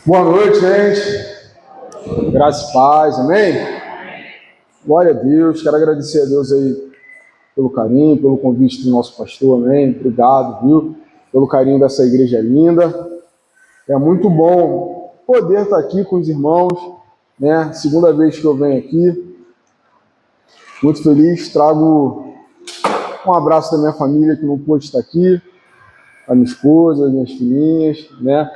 Boa noite, gente. Graça e paz, amém? Glória a Deus. Quero agradecer a Deus aí pelo carinho, pelo convite do nosso pastor, amém? Obrigado, viu? Pelo carinho dessa igreja linda. É muito bom poder estar aqui com os irmãos, né? Segunda vez que eu venho aqui. Muito feliz. Trago um abraço da minha família que não pôde estar aqui, a minha esposa, as minhas filhinhas, né?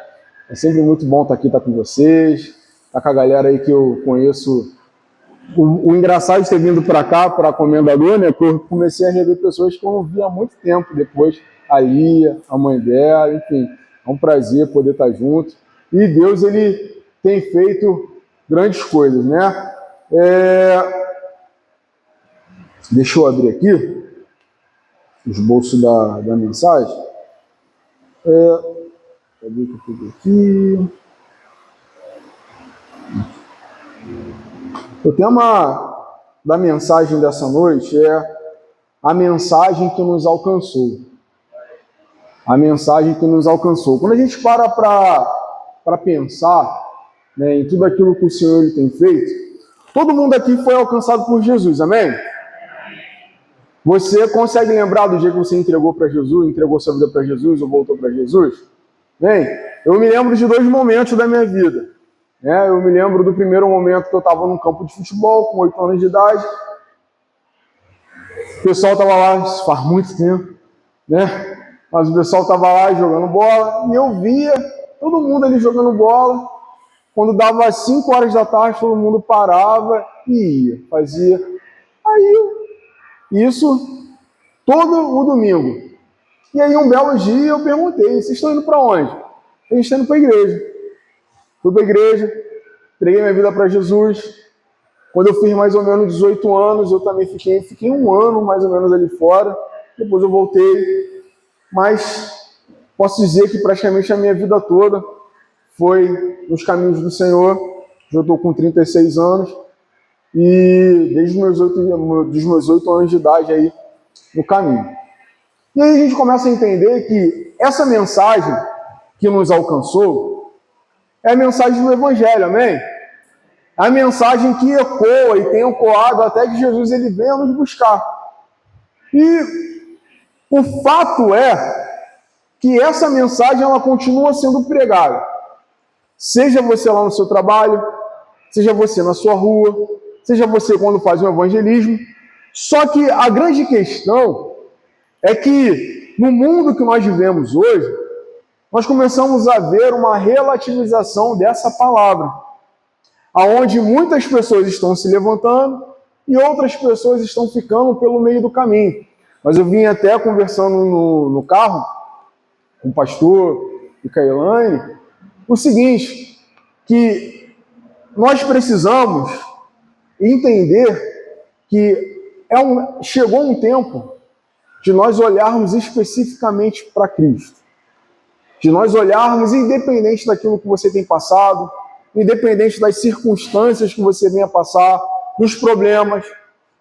É sempre muito bom estar aqui, estar com vocês, estar com a galera aí que eu conheço. O engraçado de ter vindo para cá, para a Comendador, né? Que eu comecei a rever pessoas que eu não via há muito tempo depois. A Lia, a mãe dela, enfim. É um prazer poder estar junto. E Deus, ele tem feito grandes coisas, né? Deixa eu abrir aqui os bolsos da mensagem. Cadê que eu peguei aqui? O tema da mensagem dessa noite é a mensagem que nos alcançou. A mensagem que nos alcançou. Quando a gente para pensar, né, em tudo aquilo que o Senhor ele tem feito, todo mundo aqui foi alcançado por Jesus, amém? Você consegue lembrar do dia que você entregou para Jesus, entregou sua vida para Jesus ou voltou para Jesus? Bem, eu me lembro de dois momentos da minha vida. Eu me lembro do primeiro momento que eu estava num campo de futebol, com 8 anos de idade. O pessoal estava lá, isso faz muito tempo, né? Mas o pessoal estava lá jogando bola e eu via todo mundo ali jogando bola. Quando dava 5 horas da tarde, todo mundo parava e ia, fazia. Aí, isso todo o domingo. E aí, um belo dia, eu perguntei, vocês estão indo para onde? A gente está indo para a igreja. Fui para a igreja, entreguei minha vida para Jesus. Quando eu fiz mais ou menos 18 anos, eu também fiquei um ano mais ou menos ali fora. Depois eu voltei. Mas posso dizer que praticamente a minha vida toda foi nos caminhos do Senhor. Eu estou com 36 anos e desde os meus 8 anos de idade aí no caminho. E aí a gente começa a entender que essa mensagem que nos alcançou é a mensagem do Evangelho, amém? A mensagem que ecoa e tem ecoado até que Jesus ele venha nos buscar. E o fato é que essa mensagem ela continua sendo pregada. Seja você lá no seu trabalho, seja você na sua rua, seja você quando faz um evangelismo. Só que a grande questão é que no mundo que nós vivemos hoje, nós começamos a ver uma relativização dessa palavra, aonde muitas pessoas estão se levantando e outras pessoas estão ficando pelo meio do caminho. Mas eu vim até conversando no carro com o pastor e com a Elaine, o seguinte, que nós precisamos entender que chegou um tempo de nós olharmos especificamente para Cristo. De nós olharmos, independente daquilo que você tem passado, independente das circunstâncias que você venha passar, dos problemas,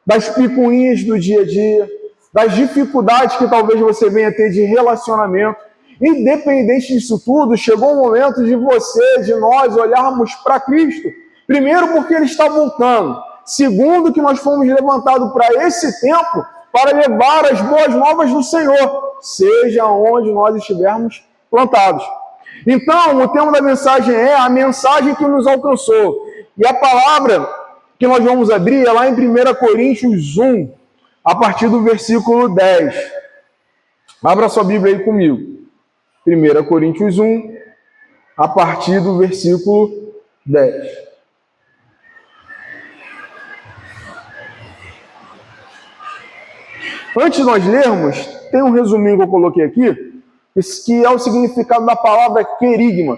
das picuinhas do dia a dia, das dificuldades que talvez você venha ter de relacionamento, independente disso tudo, chegou o momento de você, de nós olharmos para Cristo. Primeiro, porque Ele está voltando. Segundo, que nós fomos levantados para esse tempo para levar as boas novas do Senhor, seja onde nós estivermos plantados. Então, o tema da mensagem é a mensagem que nos alcançou. E a palavra que nós vamos abrir é lá em 1 Coríntios 1, a partir do versículo 10. Abra sua Bíblia aí comigo. 1 Coríntios 1, a partir do versículo 10. Antes de nós lermos, tem um resuminho que eu coloquei aqui, que é o significado da palavra querigma.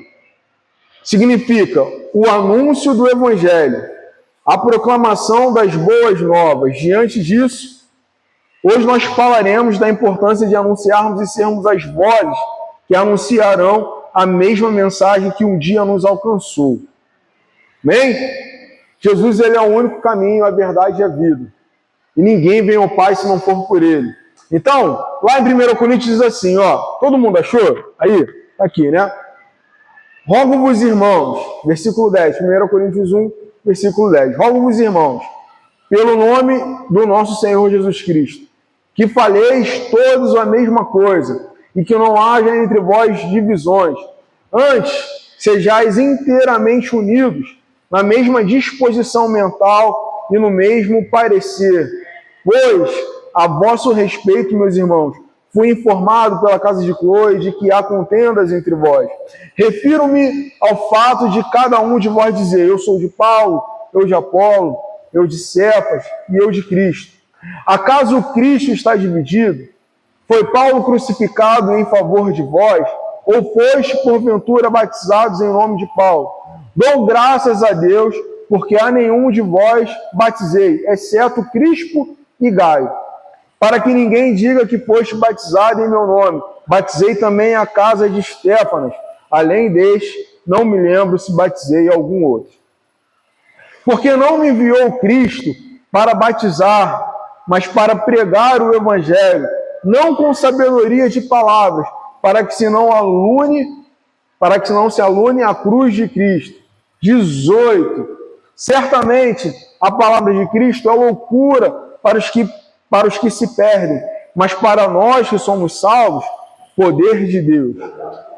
Significa o anúncio do Evangelho, a proclamação das boas novas. Diante disso, hoje nós falaremos da importância de anunciarmos e sermos as vozes que anunciarão a mesma mensagem que um dia nos alcançou. Amém? Jesus ele é o único caminho, a verdade e a vida. E ninguém vem ao Pai se não for por Ele. Então, lá em 1 Coríntios diz assim, ó, todo mundo achou? Aí, aqui, né? Rogo-vos, irmãos, versículo 10, 1 Coríntios 1, versículo 10. Rogo-vos, irmãos, pelo nome do nosso Senhor Jesus Cristo, que faleis todos a mesma coisa, e que não haja entre vós divisões. Antes, sejais inteiramente unidos, na mesma disposição mental e no mesmo parecer. Pois, a vosso respeito, meus irmãos, fui informado pela casa de Cloe de que há contendas entre vós. Refiro-me ao fato de cada um de vós dizer: eu sou de Paulo, eu de Apolo, eu de Cefas e eu de Cristo. Acaso Cristo está dividido? Foi Paulo crucificado em favor de vós? Ou foste, porventura, batizados em nome de Paulo? Dou graças a Deus, porque a nenhum de vós batizei, exceto Crispo e Gaio, para que ninguém diga que foste batizado em meu nome. Batizei também a casa de Estéfanas. Além deste, não me lembro se batizei algum outro. Porque não me enviou Cristo para batizar, mas para pregar o Evangelho, não com sabedoria de palavras, para que não se alune a cruz de Cristo. 18. Certamente a palavra de Cristo é loucura para os que se perdem, mas para nós que somos salvos, poder de Deus.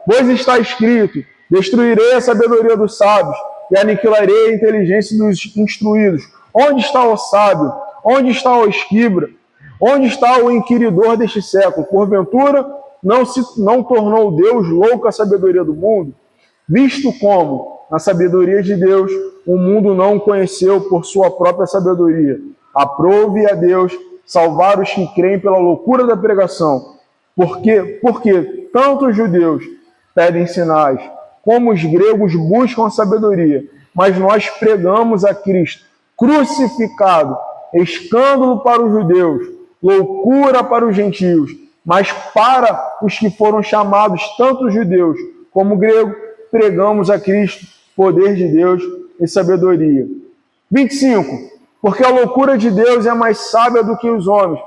Pois está escrito: destruirei a sabedoria dos sábios e aniquilarei a inteligência dos instruídos. Onde está o sábio? Onde está o escriba? Onde está o inquiridor deste século? Porventura, não tornou Deus louco a sabedoria do mundo? Visto como, na sabedoria de Deus, o mundo não o conheceu por sua própria sabedoria. Aprove a Deus salvar os que creem pela loucura da pregação. Porque tanto os judeus pedem sinais, como os gregos buscam a sabedoria. Mas nós pregamos a Cristo crucificado, escândalo para os judeus, loucura para os gentios, mas para os que foram chamados, tanto judeus como gregos, pregamos a Cristo, poder de Deus e sabedoria. 25. Porque a loucura de Deus é mais sábia do que os homens,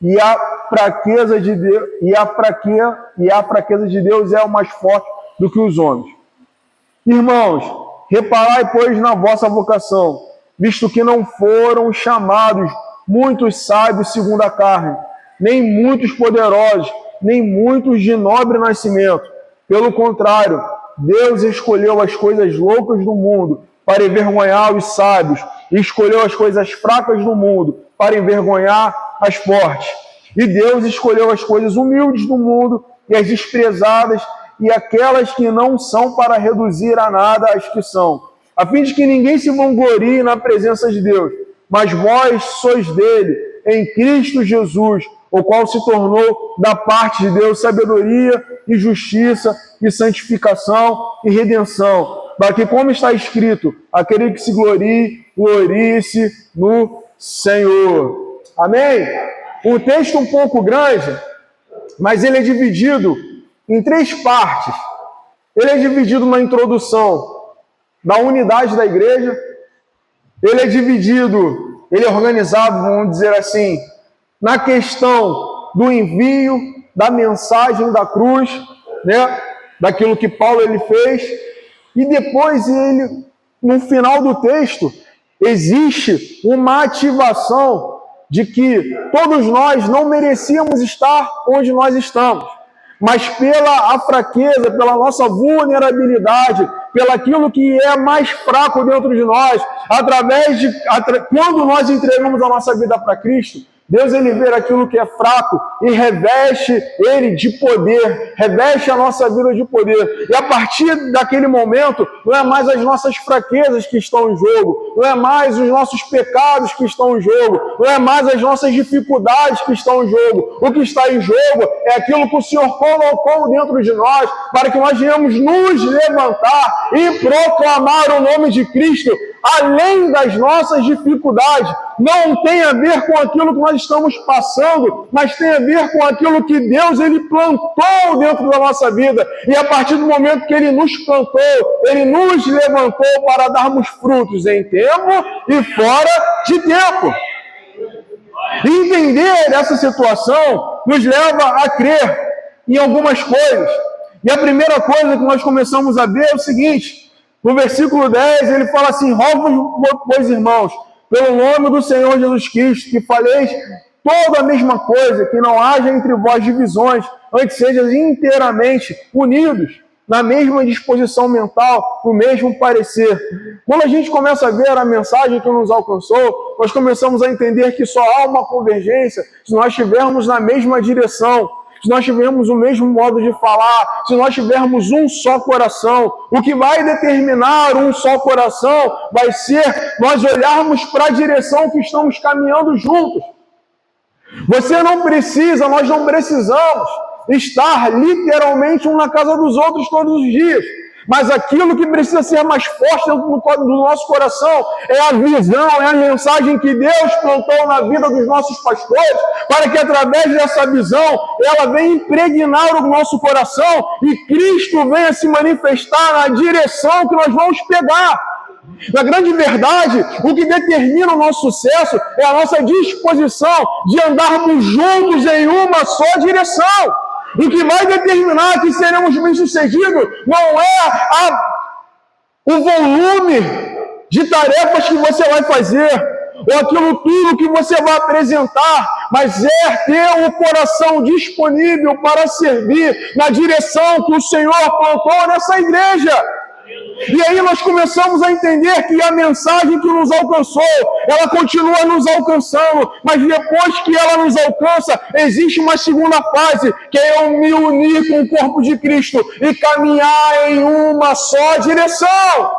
e a fraqueza de Deus é o mais forte do que os homens. Irmãos, reparai, pois, na vossa vocação, visto que não foram chamados muitos sábios segundo a carne, nem muitos poderosos, nem muitos de nobre nascimento. Pelo contrário, Deus escolheu as coisas loucas do mundo para envergonhar os sábios, e escolheu as coisas fracas do mundo para envergonhar as fortes. E Deus escolheu as coisas humildes do mundo e as desprezadas e aquelas que não são, para reduzir a nada as que são, a fim de que ninguém se vanglorie na presença de Deus. Mas vós sois dele, em Cristo Jesus, o qual se tornou da parte de Deus sabedoria e justiça e santificação e redenção, para que, como está escrito, aquele que se glorie-se no Senhor. Amém? Um texto um pouco grande, mas ele é dividido em 3 partes. Ele é dividido na introdução da unidade da igreja, ele é organizado, vamos dizer assim, na questão do envio, da mensagem da cruz, né? Daquilo que Paulo ele fez, e depois no final do texto, existe uma ativação de que todos nós não merecíamos estar onde nós estamos, mas pela fraqueza, pela nossa vulnerabilidade, pelo aquilo que é mais fraco dentro de nós, quando nós entregamos a nossa vida para Cristo, Deus ele vê aquilo que é fraco e reveste ele de poder, reveste a nossa vida de poder. E a partir daquele momento, não é mais as nossas fraquezas que estão em jogo, não é mais os nossos pecados que estão em jogo, não é mais as nossas dificuldades que estão em jogo. O que está em jogo é aquilo que o Senhor colocou dentro de nós, para que nós venhamos nos levantar e proclamar o nome de Cristo, além das nossas dificuldades. Não tem a ver com aquilo que nós estamos passando, mas tem a ver com aquilo que Deus ele plantou dentro da nossa vida. E a partir do momento que ele nos plantou, ele nos levantou para darmos frutos em tempo e fora de tempo. E entender essa situação nos leva a crer em algumas coisas. E a primeira coisa que nós começamos a ver é o seguinte, no versículo 10, ele fala assim, rogo-vos, pois, irmãos, pelo nome do Senhor Jesus Cristo, que faleis toda a mesma coisa, que não haja entre vós divisões, antes sejam inteiramente unidos, na mesma disposição mental, no mesmo parecer. Quando a gente começa a ver a mensagem que nos alcançou, nós começamos a entender que só há uma convergência se nós estivermos na mesma direção, se nós tivermos o mesmo modo de falar, se nós tivermos um só coração. O que vai determinar um só coração vai ser nós olharmos para a direção que estamos caminhando juntos. Você não precisa, nós não precisamos estar literalmente um na casa dos outros todos os dias. Mas aquilo que precisa ser mais forte dentro do nosso coração é a visão, é a mensagem que Deus plantou na vida dos nossos pastores, para que através dessa visão ela venha impregnar o nosso coração e Cristo venha se manifestar na direção que nós vamos pegar. Na grande verdade, o que determina o nosso sucesso é a nossa disposição de andarmos juntos em uma só direção. O que vai determinar que seremos bem-sucedidos não é o volume de tarefas que você vai fazer, ou aquilo tudo que você vai apresentar, mas é ter o coração disponível para servir na direção que o Senhor plantou nessa igreja. E aí nós começamos a entender que a mensagem que nos alcançou, ela continua nos alcançando, mas depois que ela nos alcança, existe uma segunda fase, que é eu me unir com o corpo de Cristo e caminhar em uma só direção.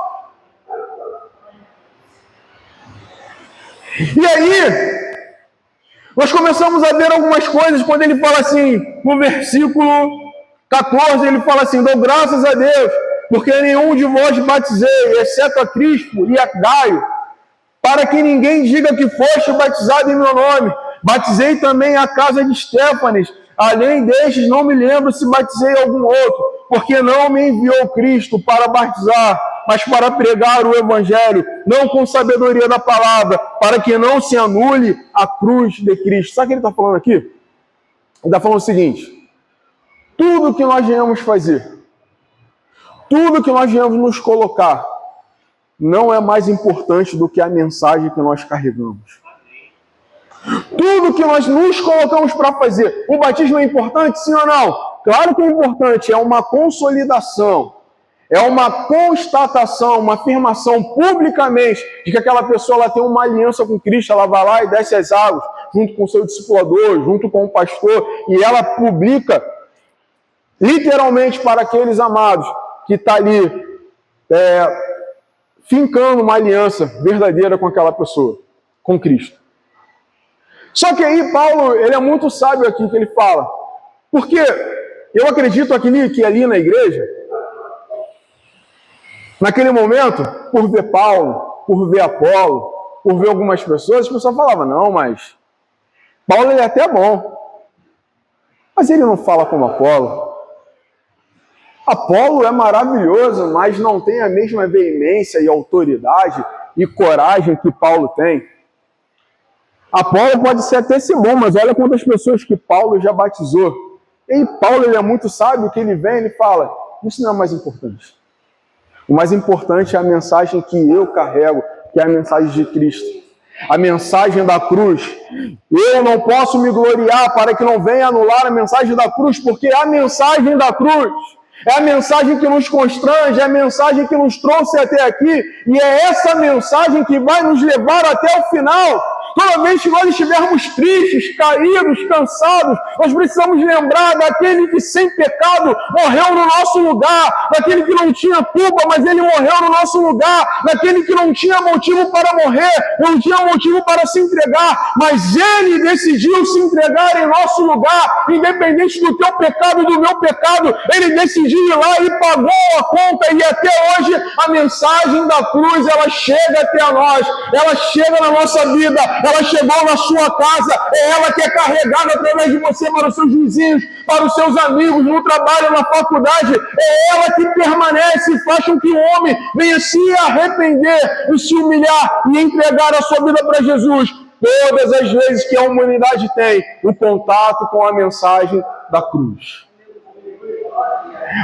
E aí, nós começamos a ver algumas coisas, quando ele fala assim, no versículo 14, ele fala assim, dou graças a Deus, porque nenhum de vós batizei, exceto a Crispo e a Gaio, para que ninguém diga que foste batizado em meu nome. Batizei também a casa de Estéfanes. Além destes, não me lembro se batizei algum outro, porque não me enviou Cristo para batizar, mas para pregar o Evangelho, não com sabedoria da palavra, para que não se anule a cruz de Cristo. Sabe o que ele está falando aqui? Ele está falando o seguinte, tudo que nós viemos fazer, tudo que nós viemos nos colocar não é mais importante do que a mensagem que nós carregamos. Tudo que nós nos colocamos para fazer. O batismo é importante, sim ou não? Claro que é importante, é uma consolidação, é uma constatação, uma afirmação publicamente de que aquela pessoa ela tem uma aliança com Cristo, ela vai lá e desce as águas, junto com o seu discipulador, junto com o pastor, e ela publica literalmente para aqueles amados que está ali fincando uma aliança verdadeira com aquela pessoa, com Cristo. Só que aí Paulo, ele é muito sábio aqui que ele fala, porque eu acredito que ali na igreja, naquele momento, por ver Paulo, por ver Apolo, por ver algumas pessoas, as pessoas falavam, não, mas Paulo ele é até bom, mas ele não fala como Apolo. Apolo é maravilhoso, mas não tem a mesma veemência e autoridade e coragem que Paulo tem. Apolo pode ser até ser bom, mas olha quantas pessoas que Paulo já batizou. E Paulo ele é muito sábio, que ele vem e ele fala, isso não é o mais importante. O mais importante é a mensagem que eu carrego, que é a mensagem de Cristo. A mensagem da cruz. Eu não posso me gloriar para que não venha anular a mensagem da cruz, porque a mensagem da cruz é a mensagem que nos constrange, é a mensagem que nos trouxe até aqui, e é essa mensagem que vai nos levar até o final. Toda vez que nós estivermos tristes, caídos, cansados, nós precisamos lembrar daquele que sem pecado morreu no nosso lugar, daquele que não tinha culpa, mas ele morreu no nosso lugar, daquele que não tinha motivo para morrer, não tinha motivo para se entregar, mas ele decidiu se entregar em nosso lugar, independente do teu pecado e do meu pecado, ele decidiu ir lá e pagou a conta, e até hoje a mensagem da cruz, ela chega até nós, ela chega na nossa vida, ela chegou na sua casa, é ela que é carregada através de você para os seus vizinhos, para os seus amigos, no trabalho, na faculdade, é ela que permanece e faz com que o homem venha se arrepender e se humilhar e entregar a sua vida para Jesus. Todas as vezes que a humanidade tem um contato com a mensagem da cruz.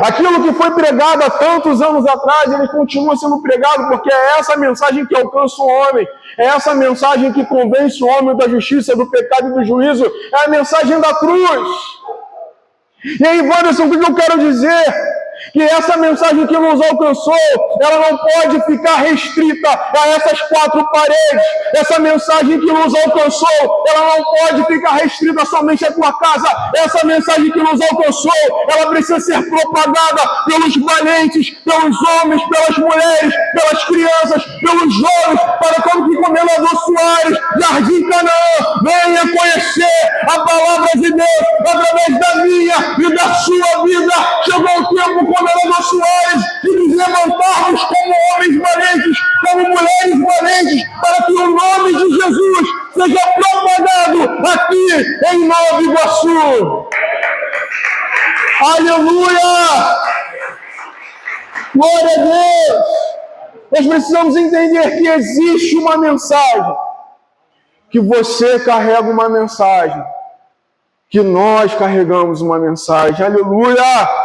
Aquilo que foi pregado há tantos anos atrás, ele continua sendo pregado, porque é essa mensagem que alcança o homem, é essa mensagem que convence o homem da justiça, do pecado e do juízo, é a mensagem da cruz. E aí, Wanderson, o que eu quero dizer? Que essa mensagem que nos alcançou, ela não pode ficar restrita a essas quatro paredes. Essa mensagem que nos alcançou, ela não pode ficar restrita somente à tua casa. Essa mensagem que nos alcançou, ela precisa ser propagada pelos valentes, pelos homens, pelas mulheres, pelas crianças, pelos jovens, para como que Comendador Soares, Jardim Canaã, venha conhecer a palavra de Deus através da minha e da sua vida. Chegou o tempo, Comendador Soares, de nos levantarmos como homens valentes, como mulheres valentes, para que o nome de Jesus seja propagado aqui em Nova Iguaçu. Aleluia! Glória a Deus! Nós precisamos entender que existe uma mensagem, que você carrega uma mensagem, que nós carregamos uma mensagem. Aleluia!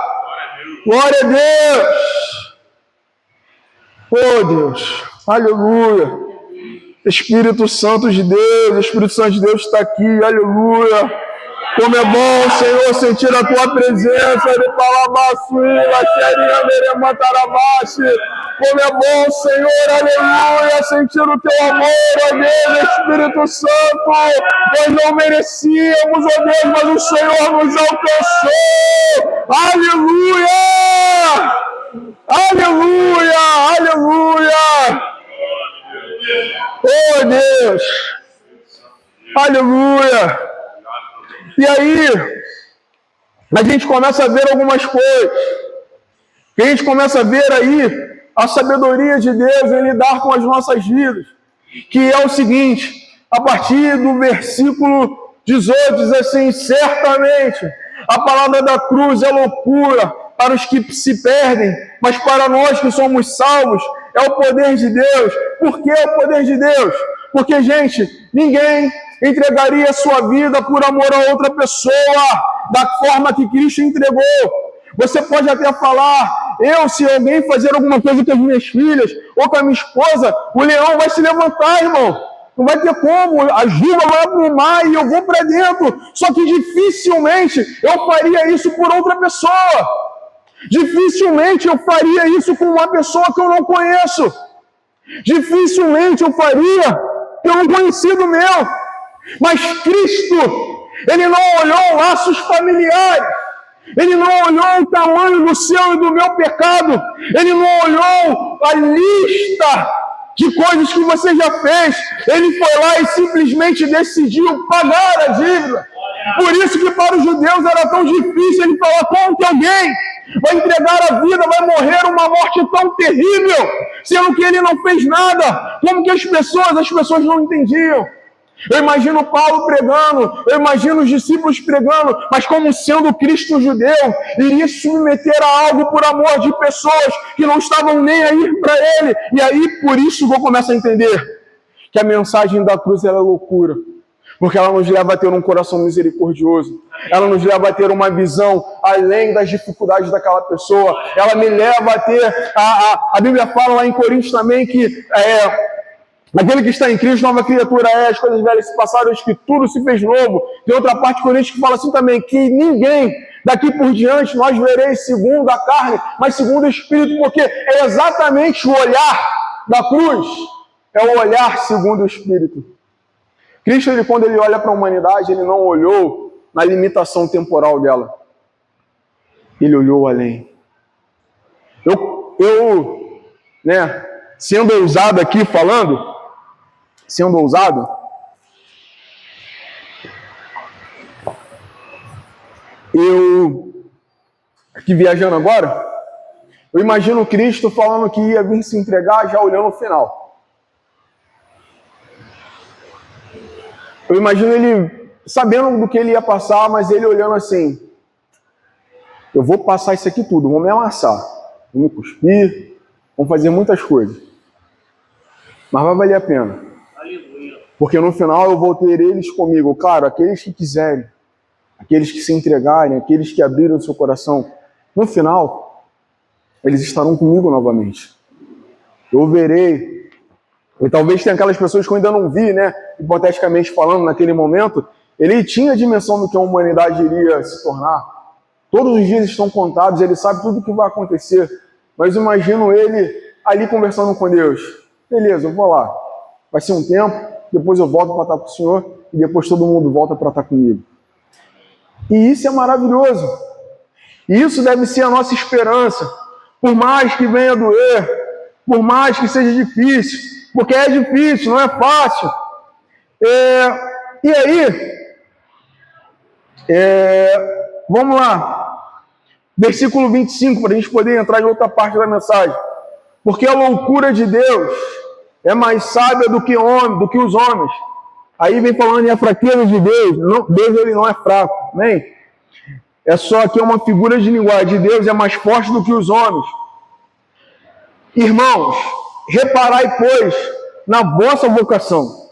Glória a Deus! Oh Deus! Aleluia! Espírito Santo de Deus, o Espírito Santo de Deus está aqui. Aleluia! Como é bom, Senhor, sentir a tua presença. Como é bom, Senhor, aleluia, sentir o teu amor, ó Deus, Espírito Santo. Nós não merecíamos, ó Deus, mas o Senhor nos alcançou. Aleluia! Aleluia! Aleluia! Oh Deus! Aleluia! E aí, a gente começa a ver algumas coisas. A gente começa a ver aí a sabedoria de Deus em lidar com as nossas vidas. Que é o seguinte, a partir do versículo 18, diz assim: certamente a palavra da cruz é loucura para os que se perdem, mas para nós que somos salvos é o poder de Deus. Por que é o poder de Deus? Porque, gente, ninguém entregaria a sua vida por amor a outra pessoa da forma que Cristo entregou. Você pode até falar, se alguém fazer alguma coisa com as minhas filhas ou com a minha esposa, o leão vai se levantar, irmão. Não vai ter como, a juba vai para o mar e eu vou para dentro. Só que dificilmente eu faria isso por outra pessoa. Dificilmente eu faria isso com uma pessoa que eu não conheço. Dificilmente eu faria por um conhecido meu. Mas Cristo, Ele não olhou laços familiares, Ele não olhou o tamanho do seu e do meu pecado, Ele não olhou a lista de coisas que você já fez, Ele foi lá e simplesmente decidiu pagar a dívida. Por isso que para os judeus era tão difícil Ele falar: como que alguém vai entregar a vida, vai morrer uma morte tão terrível, sendo que Ele não fez nada? Como que as pessoas não entendiam? Eu imagino Paulo pregando, eu imagino os discípulos pregando, mas como sendo Cristo judeu, iria se submeter a algo por amor de pessoas que não estavam nem aí para ele. E aí, por isso, eu começo a entender que a mensagem da cruz é loucura, porque ela nos leva a ter um coração misericordioso, ela nos leva a ter uma visão além das dificuldades daquela pessoa, ela me leva a ter, a Bíblia fala lá em Coríntios também que aquele que está em Cristo, nova criatura é, as coisas velhas se passaram, que tudo se fez novo. Tem outra parte de Coríntios que fala assim também, que ninguém daqui por diante nós vereis segundo a carne, mas segundo o Espírito, porque é exatamente o olhar da cruz, é o olhar segundo o Espírito. Cristo, quando ele olha para a humanidade, ele não olhou na limitação temporal dela. Ele olhou além. Sendo ousado aqui falando, eu, aqui viajando agora, eu imagino Cristo falando que ia vir se entregar já olhando o final. Eu imagino ele sabendo do que ele ia passar, mas ele olhando assim: eu vou passar isso aqui tudo, vou me amassar, vou me cuspir, vou fazer muitas coisas, mas vai valer a pena. Porque no final eu vou ter eles comigo. Claro, aqueles que quiserem, aqueles que se entregarem, aqueles que abriram o seu coração. no final, eles estarão comigo novamente. Eu verei. E talvez tenha aquelas pessoas que eu ainda não vi, né? Hipoteticamente falando, naquele momento, ele tinha a dimensão do que a humanidade iria se tornar. Todos os dias estão contados, ele sabe tudo o que vai acontecer. Mas imagino ele ali conversando com Deus. Beleza, eu vou lá. Vai ser um tempo, depois eu volto para estar com o Senhor e depois todo mundo volta para estar comigo. E isso é maravilhoso. E isso deve ser a nossa esperança. Por mais que venha doer, por mais que seja difícil, porque é difícil, não é fácil. E aí, vamos lá. Versículo 25, para a gente poder entrar em outra parte da mensagem. Porque a loucura de Deus é mais sábia do que os homens. Aí vem falando em a fraqueza de Deus. Não, Deus ele não é fraco. Amém? É só que é uma figura de linguagem. De Deus é mais forte do que os homens. Irmãos, reparai, pois, na vossa vocação.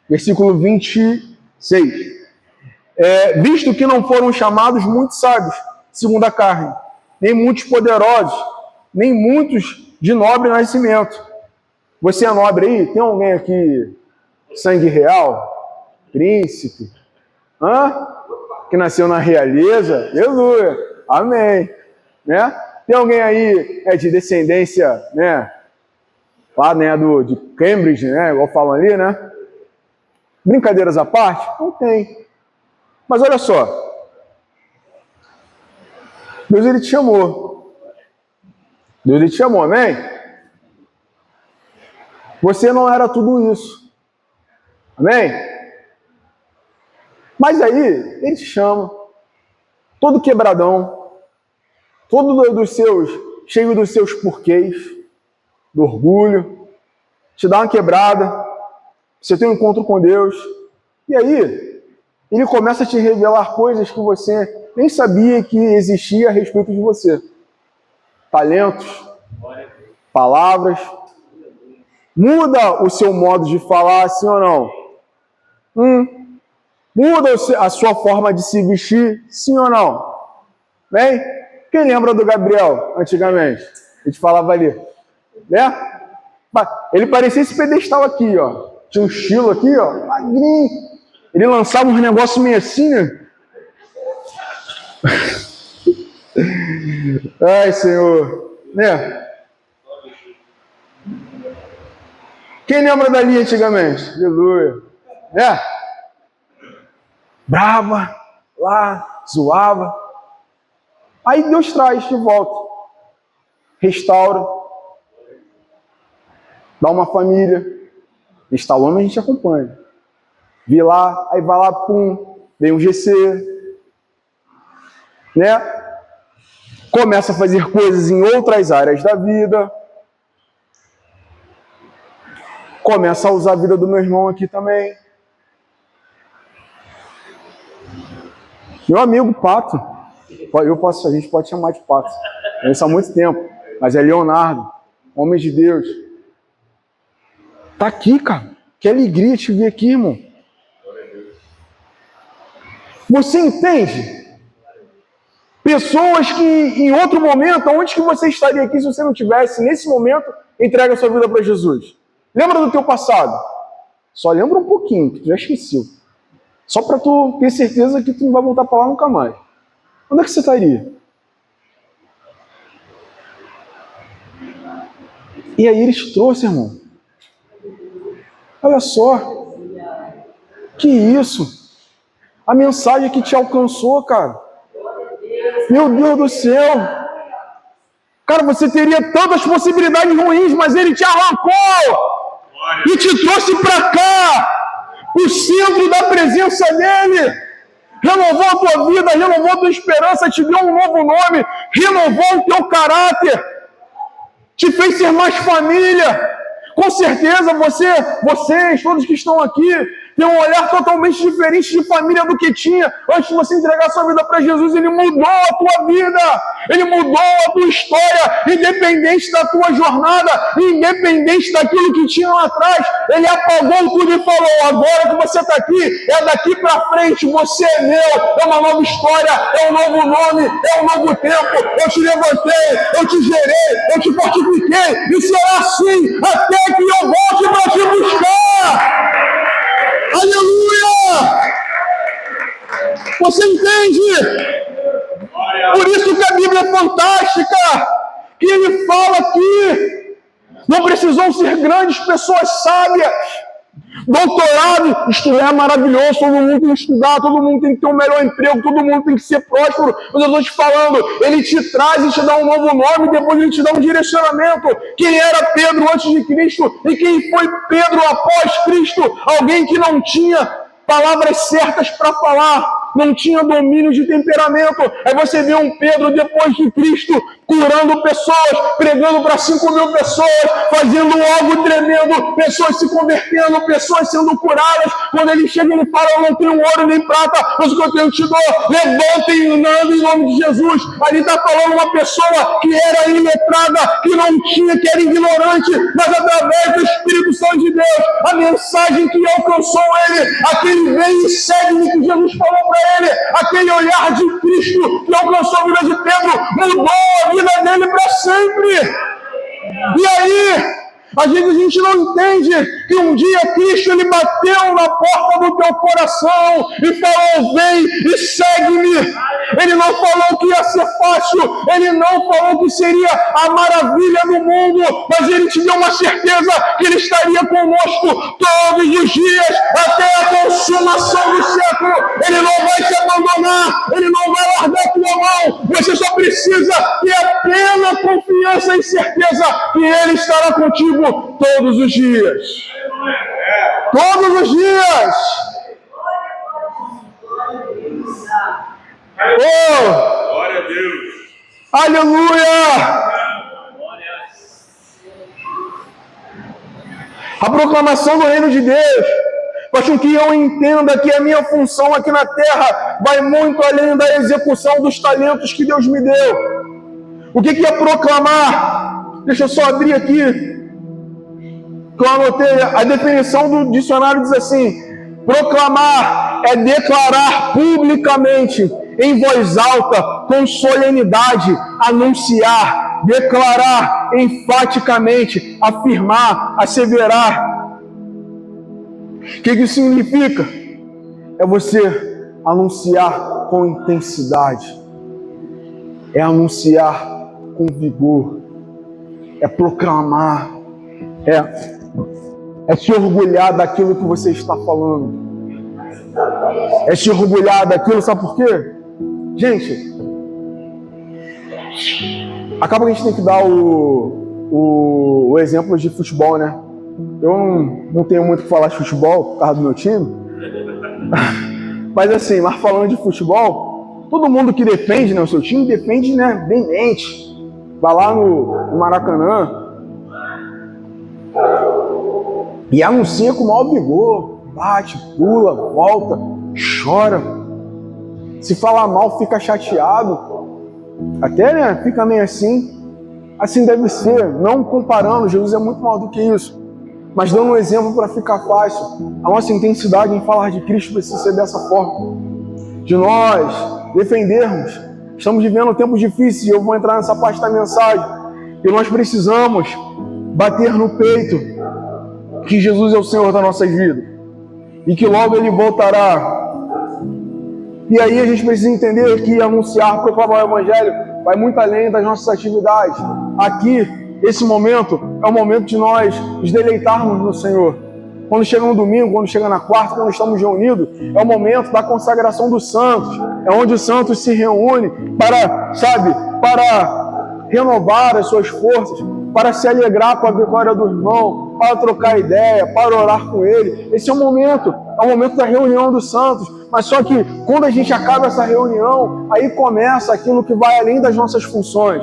Versículo 26. Visto que não foram chamados muitos sábios, segundo a carne, nem muitos poderosos, nem muitos de nobre nascimento. Você é nobre aí? Tem alguém aqui, sangue real? Príncipe? Que nasceu na realeza? Aleluia! Amém! Né? Tem alguém aí de descendência, né? Lá, né, de Cambridge, né? Igual falam ali, né? Brincadeiras à parte? Não tem. Mas olha só. Deus, ele te chamou. Deus, ele te chamou, amém? Você não era tudo isso. Amém? Mas aí, ele te chama. Todo quebradão. Todo cheio dos seus porquês. Do orgulho. Te dá uma quebrada. Você tem um encontro com Deus. E aí, ele começa a te revelar coisas que você nem sabia que existia a respeito de você. Talentos, palavras. Muda o seu modo de falar, sim ou não? Muda a sua forma de se vestir, sim ou não? Bem? Quem lembra do Gabriel, antigamente? A gente falava ali. Né? Ele parecia esse pedestal aqui, ó. Tinha um estilo aqui, ó. Magrinho. Ele lançava uns negócios meio assim, né? Ai, Senhor. Né? Quem lembra dali antigamente? Aleluia. Né? Brava, lá, zoava. Aí Deus traz de volta. Restaura. Dá uma família. Instalando, a gente acompanha. Vi lá, aí vai lá, pum, vem um GC. Né? Começa a fazer coisas em outras áreas da vida. Começa a usar a vida do meu irmão aqui também. Meu amigo Pato. A gente pode chamar de Pato. Isso há muito tempo. Mas é Leonardo, homem de Deus. Tá aqui, cara. Que alegria te ver aqui, irmão. Você entende? Pessoas que em outro momento, onde que você estaria aqui se você não tivesse, nesse momento, entrega a sua vida para Jesus? Lembra do teu passado? Só lembra um pouquinho, que tu já esqueceu. Só para tu ter certeza que tu não vai voltar para lá nunca mais. Onde é que você estaria? E aí ele te trouxe, irmão. Olha só. Que isso? A mensagem que te alcançou, cara. Meu Deus do céu. Cara, você teria tantas possibilidades ruins, mas ele te arrancou e te trouxe para cá, o centro da presença dele. Renovou a tua vida, renovou a tua esperança, te deu um novo nome, renovou o teu caráter, te fez ser mais família. Com certeza vocês, todos que estão aqui, tem um olhar totalmente diferente de família do que tinha antes de você entregar sua vida para Jesus. Ele mudou a tua vida, ele mudou a tua história, independente da tua jornada, independente daquilo que tinha lá atrás. Ele apagou tudo e falou: agora que você está aqui, é daqui para frente, você é meu, é uma nova história, é um novo nome, é um novo tempo. Eu te levantei, eu te gerei, eu te fortifiquei, e será assim até que eu volte para te buscar. Aleluia! Você entende? Por isso que a Bíblia é fantástica, que ele fala que não precisam ser grandes pessoas sábias. Doutorado, estudar é maravilhoso, todo mundo tem que estudar, todo mundo tem que ter um melhor emprego, todo mundo tem que ser próspero. Mas eu estou te falando, ele te traz e te dá um novo nome, depois ele te dá um direcionamento. Quem era Pedro antes de Cristo e quem foi Pedro após Cristo? Alguém que não tinha palavras certas para falar, não tinha domínio de temperamento. Aí você vê um Pedro depois de Cristo curando pessoas, pregando para 5.000 pessoas, fazendo algo tremendo, pessoas se convertendo, pessoas sendo curadas. Quando ele chega, ele fala: eu não tenho ouro nem prata, mas o que eu tenho te dou, levantem e andem em nome de Jesus. Ali está falando uma pessoa que era iletrada, que não tinha, que era ignorante, mas através do Espírito Santo de Deus, a mensagem que alcançou ele, aquele vem e segue-me que Jesus falou para ele, aquele olhar de Cristo que alcançou a vida de Pedro, mudou a vida dele para sempre. E aí, às vezes a gente não entende que um dia Cristo ele bateu na porta do teu coração e falou: vem e segue-me. Ele não falou que ia ser fácil, ele não falou que seria a maravilha do mundo, mas ele te deu uma certeza que ele estaria conosco todos os dias, até a consumação do século. Ele não vai te abandonar, ele não vai largar a tua mão. Você só precisa ter a plena confiança e certeza que ele estará contigo todos os dias. Todos os dias. Oh! Glória a Deus. Aleluia! A proclamação do reino de Deus faz com que eu entenda que a minha função aqui na terra vai muito além da execução dos talentos que Deus me deu. O que é proclamar? Deixa eu só abrir aqui, que eu anotei. A definição do dicionário diz assim: proclamar é declarar publicamente, em voz alta, com solenidade, anunciar, declarar enfaticamente, afirmar, asseverar. O que isso significa? É você anunciar com intensidade, é anunciar com vigor, é proclamar, é se orgulhar daquilo que você está falando, é se orgulhar daquilo. Sabe por quê? Gente, acaba que a gente tem que dar o exemplo de futebol, né? Eu não tenho muito o que falar de futebol por causa do meu time. Mas assim, falando de futebol, todo mundo que defende, né, o seu time defende, né, bem mente. Vai lá no Maracanã e anuncia com o maior vigor, bate, pula, volta, chora. Se falar mal, fica chateado. Até, né, fica meio assim. Assim deve ser, não comparando, Jesus é muito maior do que isso. Mas dando um exemplo para ficar fácil. A nossa intensidade em falar de Cristo precisa ser dessa forma. De nós defendermos. Estamos vivendo tempos difíceis e eu vou entrar nessa parte da mensagem. E nós precisamos bater no peito que Jesus é o Senhor das nossas vidas. E que logo Ele voltará. E aí a gente precisa entender que anunciar, proclamar o Evangelho vai muito além das nossas atividades. Aqui, esse momento é o momento de nós nos deleitarmos no Senhor. Quando chega no domingo, quando chega na quarta, quando estamos reunidos, é o momento da consagração dos santos. É onde os santos se reúnem para, para renovar as suas forças, para se alegrar com a vitória do irmão, para trocar ideia, para orar com ele. Esse é o momento da reunião dos santos. Mas só que quando a gente acaba essa reunião, aí começa aquilo que vai além das nossas funções,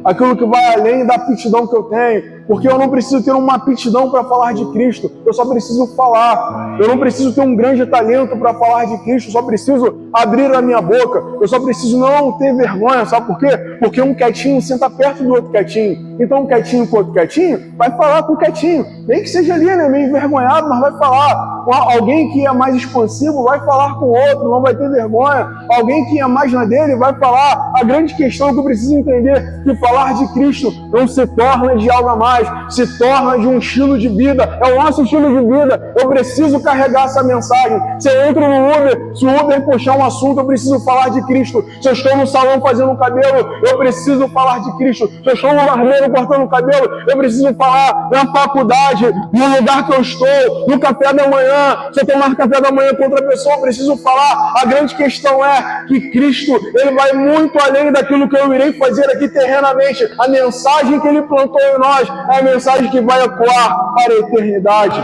aquilo que vai além da aptidão que eu tenho. Porque eu não preciso ter uma aptidão para falar de Cristo, eu só preciso falar. Eu não preciso ter um grande talento para falar de Cristo, eu só preciso abrir a minha boca. Eu só preciso não ter vergonha, sabe por quê? Porque um quietinho senta perto do outro quietinho. Então um quietinho com o outro quietinho vai falar com o quietinho. Nem que seja ali, né, meio envergonhado, mas vai falar. Alguém que é mais expansivo vai falar com o outro, não vai ter vergonha. Alguém que é mais na dele vai falar. A grande questão é que eu preciso entender que falar de Cristo não se torna de algo a mais, se torna de um estilo de vida. É o nosso estilo de vida. Eu preciso carregar essa mensagem. Se eu entro no Uber, se o Uber puxar um assunto, eu preciso falar de Cristo. Se eu estou no salão fazendo cabelo, eu preciso falar de Cristo. Se eu estou no barbeiro cortando cabelo, eu preciso falar na faculdade, no lugar que eu estou, no café da manhã. Se eu tomar café da manhã com outra pessoa, eu preciso falar. A grande questão é que Cristo, ele vai muito além daquilo que eu irei fazer aqui terrenamente. A mensagem que ele plantou em nós é a mensagem que vai ecoar para a eternidade.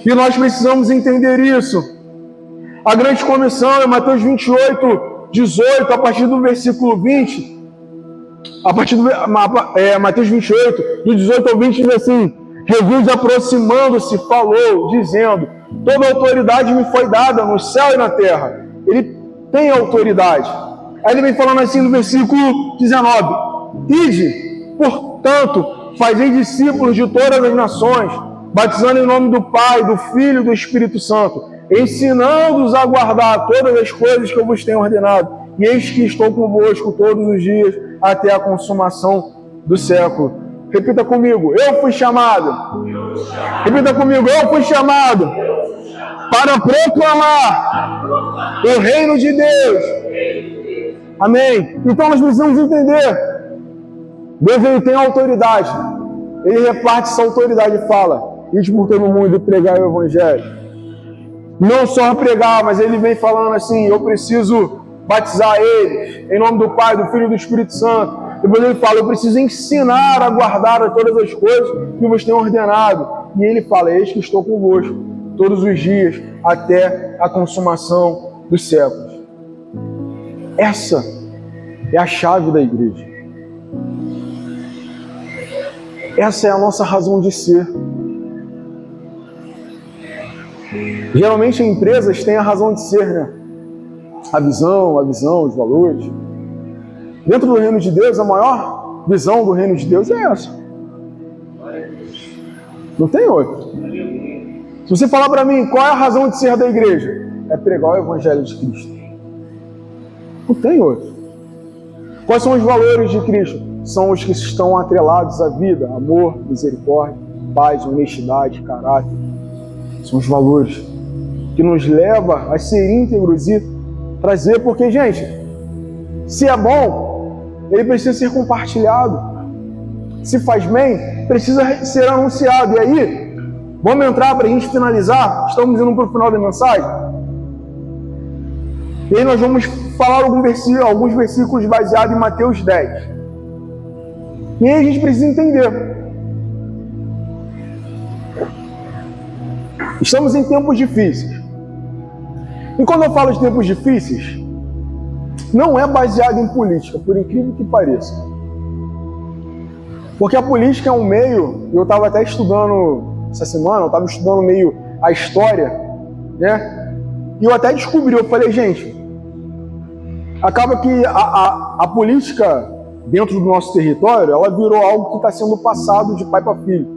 E nós precisamos entender isso. A grande comissão é Mateus 28, 18, a partir do versículo 20. A partir do Mateus 28, do 18 ao 20, diz assim: Jesus, aproximando-se, falou, dizendo: toda autoridade me foi dada no céu e na terra. Ele tem autoridade. Aí ele vem falando assim no versículo 19: ide, portanto, fazei discípulos de todas as nações, batizando em nome do Pai, do Filho e do Espírito Santo, ensinando-os a guardar todas as coisas que eu vos tenho ordenado. E eis que estou convosco todos os dias, até a consumação do século. Repita comigo: eu fui chamado. Repita comigo: eu fui chamado para proclamar o reino de Deus. Amém? Então nós precisamos entender: Deus, ele tem autoridade. Ele reparte essa autoridade e fala: ide por todo mundo e pregar o evangelho. Não só pregar, mas ele vem falando assim: eu preciso batizar eles em nome do Pai, do Filho e do Espírito Santo. Depois ele fala: eu preciso ensinar a guardar todas as coisas que vos tenho ordenado. E ele fala: eis que estou convosco todos os dias até a consumação dos séculos. Essa é a chave da igreja. Essa é a nossa razão de ser. Geralmente empresas têm a razão de ser, né? A visão, os valores. Dentro do reino de Deus, a maior visão do reino de Deus é essa. Não tem outra. Se você falar para mim qual é a razão de ser da igreja, é pregar o evangelho de Cristo. Não tem outra. Quais são os valores de Cristo? São os que estão atrelados à vida: amor, misericórdia, paz, honestidade, caráter. São os valores que nos levam a ser íntegros e trazer, porque, gente, se é bom, ele precisa ser compartilhado. Se faz bem, precisa ser anunciado. E aí, vamos entrar para a gente finalizar. Estamos indo para o final da mensagem. E aí nós vamos falar alguns versículos baseados em Mateus 10. E aí a gente precisa entender. Estamos em tempos difíceis. E quando eu falo de tempos difíceis, não é baseado em política, por incrível que pareça. Porque a política é um meio, eu estava até estudando essa semana, eu estava estudando meio a história, né? E eu até descobri, eu falei: gente, acaba que a política dentro do nosso território, ela virou algo que está sendo passado de pai para filho.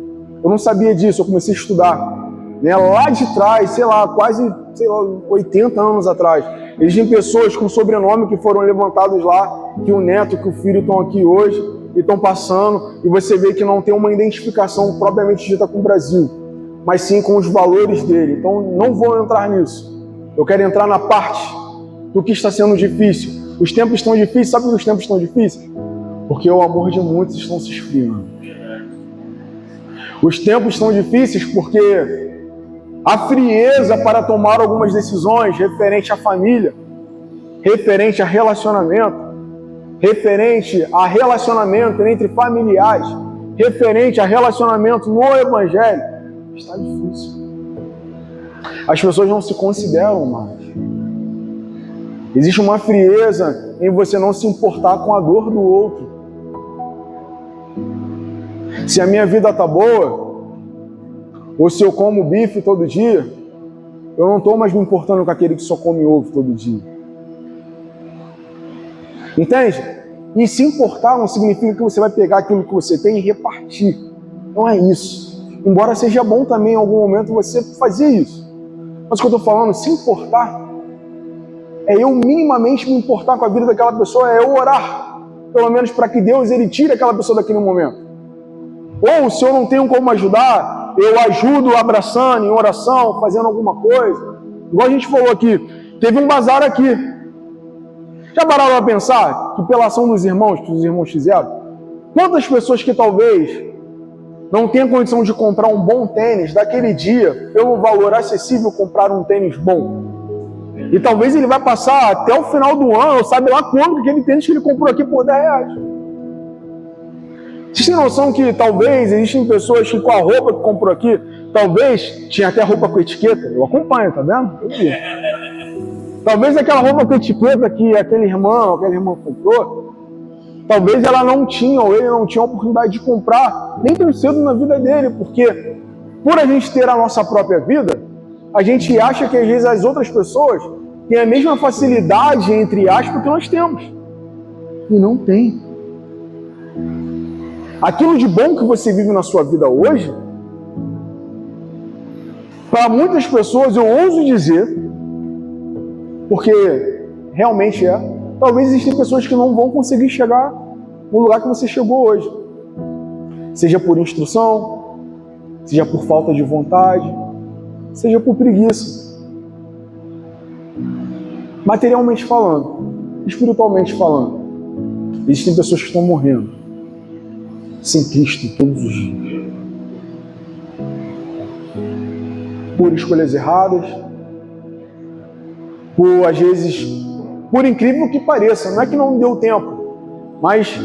Eu não sabia disso, eu comecei a estudar. Né? Lá de trás, sei lá, quase 80 anos atrás, existem pessoas com sobrenome que foram levantados lá, que o neto, que o filho estão aqui hoje e estão passando, e você vê que não tem uma identificação propriamente dita com o Brasil, mas sim com os valores dele. Então não vou entrar nisso. Eu quero entrar na parte do que está sendo difícil. Os tempos estão difíceis. Sabe por que os tempos estão difíceis? Porque o amor de muitos estão se esfriando. Os tempos estão difíceis porque a frieza para tomar algumas decisões referente à família, referente a relacionamento entre familiares, referente a relacionamento no evangelho, está difícil. As pessoas não se consideram mais. Existe uma frieza em você não se importar com a dor do outro. Se a minha vida tá boa, ou se eu como bife todo dia, eu não estou mais me importando com aquele que só come ovo todo dia. Entende? E se importar não significa que você vai pegar aquilo que você tem e repartir. Não é isso. Embora seja bom também em algum momento você fazer isso. Mas o que eu estou falando, se importar, é eu minimamente me importar com a vida daquela pessoa, é eu orar, pelo menos para que Deus ele tire aquela pessoa daquele momento. Ou se eu não tenho como ajudar, eu ajudo abraçando, em oração, fazendo alguma coisa. Igual a gente falou aqui, teve um bazar aqui. Já pararam a pensar que pela ação dos irmãos, que os irmãos fizeram, quantas pessoas que talvez não tenham condição de comprar um bom tênis daquele dia, pelo valor acessível, comprar um tênis bom? E talvez ele vai passar até o final do ano, ou sabe lá quando, aquele tênis que ele comprou aqui por R$10. Vocês têm noção que talvez existem pessoas que com a roupa que comprou aqui, talvez tinha até roupa com etiqueta? Eu acompanho, tá vendo? Eu vi. Talvez aquela roupa com etiqueta que aquele irmão comprou, talvez ela não tinha, ou ele não tinha a oportunidade de comprar nem tão cedo na vida dele, porque por a gente ter a nossa própria vida, a gente acha que às vezes as outras pessoas têm a mesma facilidade, entre aspas, que nós temos. E não tem. Aquilo de bom que você vive na sua vida hoje, para muitas pessoas, eu ouso dizer, porque realmente talvez existem pessoas que não vão conseguir chegar no lugar que você chegou hoje. Seja por instrução, seja por falta de vontade, seja por preguiça. Materialmente falando, espiritualmente falando, existem pessoas que estão morrendo sem Cristo todos os dias. Por escolhas erradas, por, às vezes, por incrível que pareça, não é que não deu tempo, mas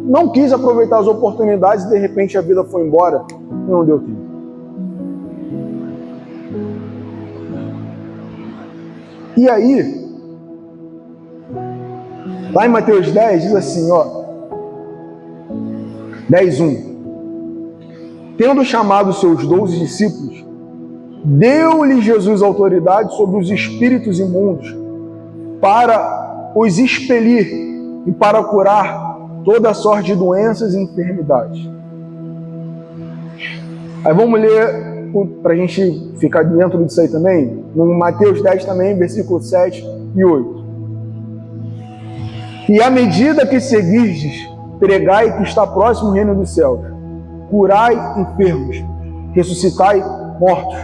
não quis aproveitar as oportunidades e de repente a vida foi embora e não deu tempo. E aí, lá em Mateus 10 diz assim, 10:1. Tendo chamado seus 12 discípulos, deu-lhe Jesus autoridade sobre os espíritos imundos para os expelir e para curar toda sorte de doenças e enfermidades. Aí vamos ler, para a gente ficar dentro disso aí também, no Mateus 10 também, versículo 7 e 8. E à medida que seguirdes, pregai que está próximo o reino dos céus. Curai enfermos, ressuscitai mortos,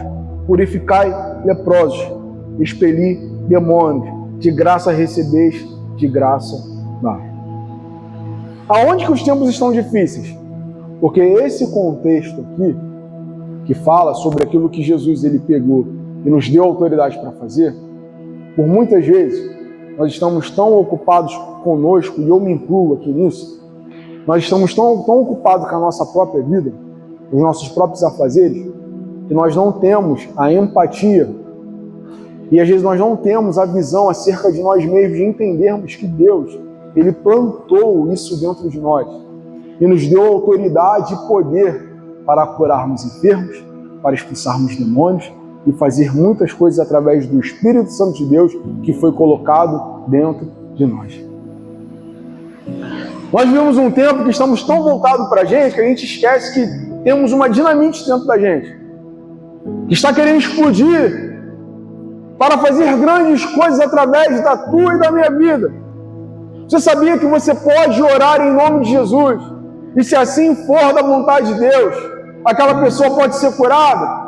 purificai leprosos, expeli demônios, de graça recebeis, de graça dá. Aonde que os tempos estão difíceis? Porque esse contexto aqui, que fala sobre aquilo que Jesus ele pegou e nos deu autoridade para fazer, por muitas vezes nós estamos tão ocupados conosco, e eu me incluo aqui nisso, nós estamos tão ocupados com a nossa própria vida, os nossos próprios afazeres, que nós não temos a empatia e às vezes nós não temos a visão acerca de nós mesmos, de entendermos que Deus, ele plantou isso dentro de nós e nos deu autoridade e poder para curarmos enfermos, para expulsarmos demônios e fazer muitas coisas através do Espírito Santo de Deus que foi colocado dentro de nós. Nós vivemos um tempo que estamos tão voltados para a gente que a gente esquece que temos uma dinamite dentro da gente, que está querendo explodir para fazer grandes coisas através da tua e da minha vida. Você sabia que você pode orar em nome de Jesus? E se assim for da vontade de Deus, aquela pessoa pode ser curada?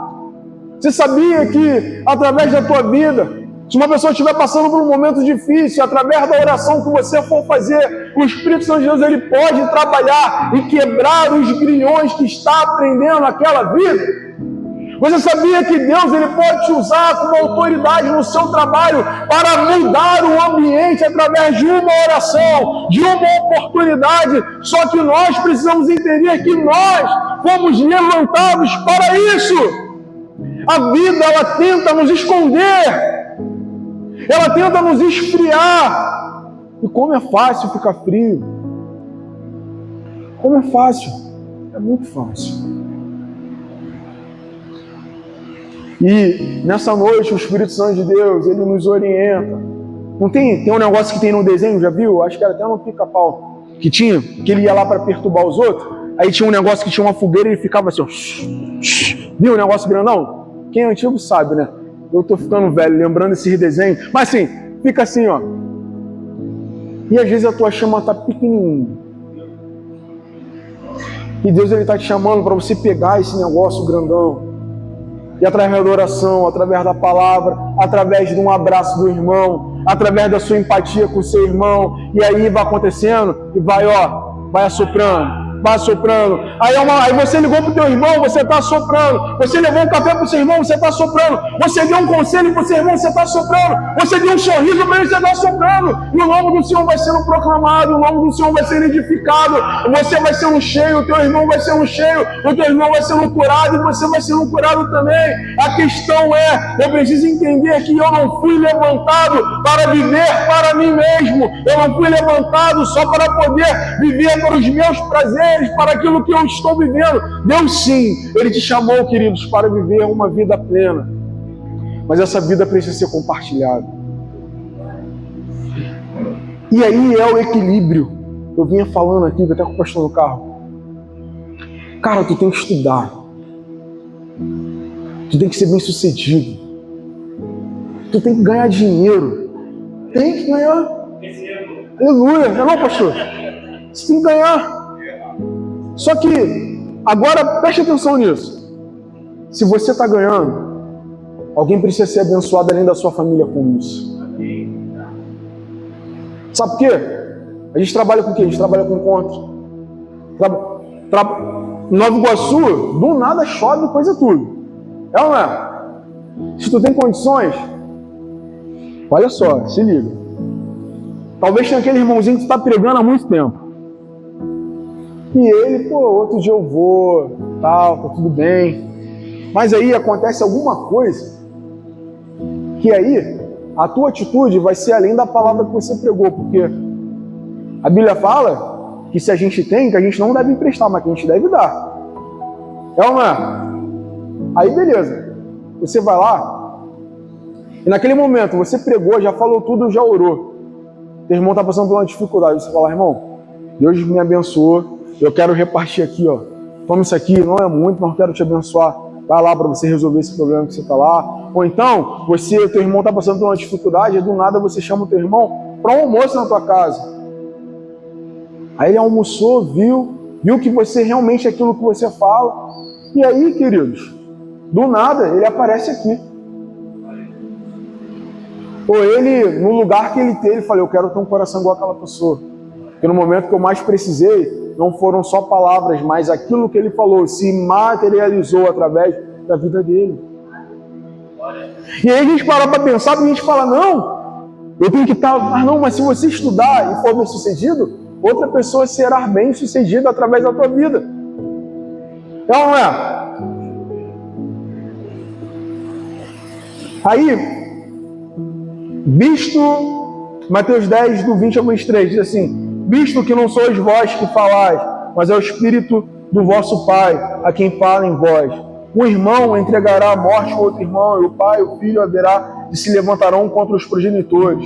Você sabia que através da tua vida, se uma pessoa estiver passando por um momento difícil, através da oração que você for fazer, o Espírito Santo de Deus ele pode trabalhar e quebrar os grilhões que está aprendendo naquela vida? Você sabia que Deus ele pode te usar como autoridade no seu trabalho para mudar o ambiente através de uma oração, de uma oportunidade? Só que nós precisamos entender que nós fomos levantados para isso. A vida ela tenta nos esconder, ela tenta nos esfriar. E como é fácil ficar frio. Como é fácil. É muito fácil. E nessa noite o Espírito Santo de Deus, ele nos orienta. Não tem um negócio que tem no desenho, já viu? Acho que era até no Pica-Pau que tinha, que ele ia lá para perturbar os outros. Aí tinha um negócio que tinha uma fogueira e ele ficava assim, ó. Viu o negócio grandão? Quem é antigo sabe, né? Eu tô ficando velho, lembrando esses desenhos. Mas assim, fica assim, ó. E às vezes a tua chama tá pequenininha. E Deus, ele tá te chamando para você pegar esse negócio grandão. E através da oração, através da palavra, através de um abraço do irmão, através da sua empatia com o seu irmão, e aí vai acontecendo e vai, ó, vai assoprando. Vai assoprando. Aí você ligou pro teu irmão, você está assoprando. Você levou um café pro seu irmão, você está assoprando. Você deu um conselho pro seu irmão, você está assoprando. Você deu um sorriso para ele, você está assoprando. E o nome do Senhor vai sendo proclamado, o nome do Senhor vai sendo edificado. Você vai sendo cheio, o teu irmão vai sendo cheio, o teu irmão vai sendo curado e você vai sendo curado também. A questão é, eu preciso entender que eu não fui levantado para viver para mim mesmo. Eu não fui levantado só para poder viver para os meus prazeres, para aquilo que eu estou vivendo. Deus sim, Ele te chamou, queridos, para viver uma vida plena. Mas essa vida precisa ser compartilhada. E aí é o equilíbrio. Eu vinha falando aqui, até com o pastor no carro. Cara, tu tem que estudar. Tu tem que ser bem sucedido. Tu tem que ganhar dinheiro. Tem que ganhar. Aleluia. Não é não, pastor? Você tem que ganhar. Só que, agora preste atenção nisso. Se você está ganhando, alguém precisa ser abençoado além da sua família com isso. Sabe por quê? A gente trabalha com o quê? A gente trabalha com encontro. Nova Iguaçu, do nada chove coisa tudo. É ou não é? Se tu tem condições, olha só, se liga. Talvez tenha aquele irmãozinho que está pregando há muito tempo. E ele, outro dia eu vou, tal, tá tudo bem. Mas aí acontece alguma coisa que aí a tua atitude vai ser além da palavra que você pregou, porque a Bíblia fala que se a gente tem, que a gente não deve emprestar, mas que a gente deve dar. É ou não é? Aí beleza, você vai lá e naquele momento você pregou, já falou tudo, já orou. Teu irmão está passando por uma dificuldade, você fala, irmão, Deus me abençoou. Eu quero repartir aqui, ó. Toma isso aqui, não é muito, mas eu quero te abençoar. Vai lá para você resolver esse problema que você está lá. Ou então, teu irmão está passando por uma dificuldade, e do nada você chama o teu irmão para um almoço na tua casa. Aí ele almoçou, viu que você realmente é aquilo que você fala. E aí, queridos, do nada ele aparece aqui. Ou ele, no lugar que ele teve, ele falou, eu quero ter um coração igual aquela pessoa. Porque no momento que eu mais precisei, não foram só palavras, mas aquilo que ele falou se materializou através da vida dele. E aí a gente para para pensar e a gente fala, não, eu tenho que estar... mas se você estudar e for bem sucedido, outra pessoa será bem sucedida através da tua vida. É ou não é? Aí, visto, Mateus 10, do 20 ao 23, diz assim, visto que não sois vós que falais, mas é o Espírito do vosso Pai, a quem fala em vós. Um irmão entregará a morte ao outro irmão, e o pai e o filho haverá de se levantarão contra os progenitores.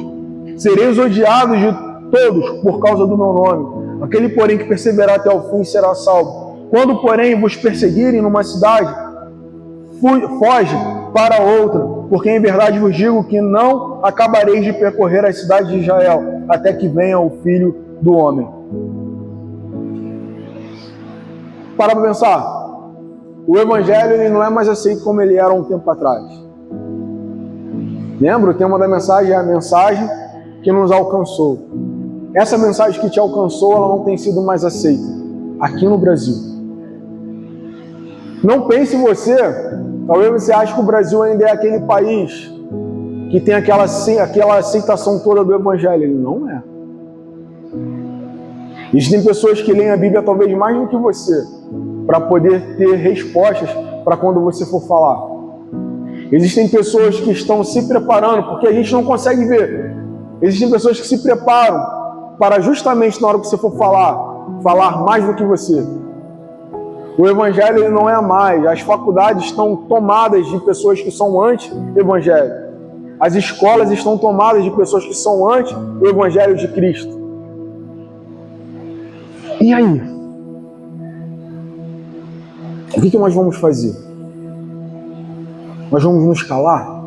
Sereis odiados de todos por causa do meu nome. Aquele, porém, que perseverar até o fim será salvo. Quando, porém, vos perseguirem numa cidade, foge para outra, porque em verdade vos digo que não acabareis de percorrer as cidades de Israel, até que venha o Filho do Homem. Para pensar, o Evangelho ele não é mais aceito como ele era um tempo atrás. Lembra? O tema da mensagem é a mensagem que nos alcançou. Essa mensagem que te alcançou, ela não tem sido mais aceita aqui no Brasil. Não pense você, talvez você ache que o Brasil ainda é aquele país que tem aquela aceitação toda do Evangelho. Ele não é. Existem pessoas que leem a Bíblia talvez mais do que você, para poder ter respostas para quando você for falar. Existem pessoas que estão se preparando, porque a gente não consegue ver. Existem pessoas que se preparam para justamente na hora que você for falar mais do que você. O evangelho ele não é mais. As faculdades estão tomadas de pessoas que são anti-evangelho. As escolas estão tomadas de pessoas que são anti o evangelho de Cristo. E aí? O que nós vamos fazer? Nós vamos nos calar?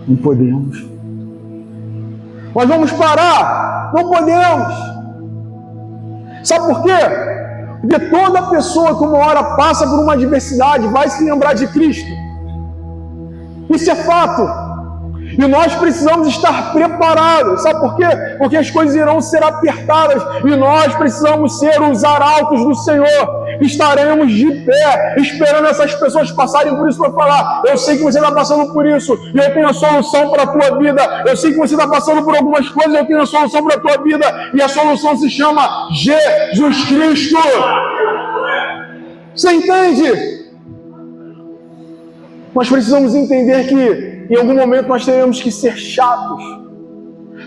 Não podemos. Nós vamos parar? Não podemos. Sabe por quê? Porque toda pessoa que uma hora passa por uma adversidade vai se lembrar de Cristo. Isso é fato. E nós precisamos estar preparados. Sabe por quê? Porque as coisas irão ser apertadas e nós precisamos ser os arautos do Senhor. Estaremos de pé, esperando essas pessoas passarem por isso para falar: eu sei que você está passando por isso e eu tenho a solução para a tua vida. Eu sei que você está passando por algumas coisas e eu tenho a solução para a tua vida. E a solução se chama Jesus Cristo. Você entende? Nós precisamos entender que em algum momento nós teremos que ser chatos,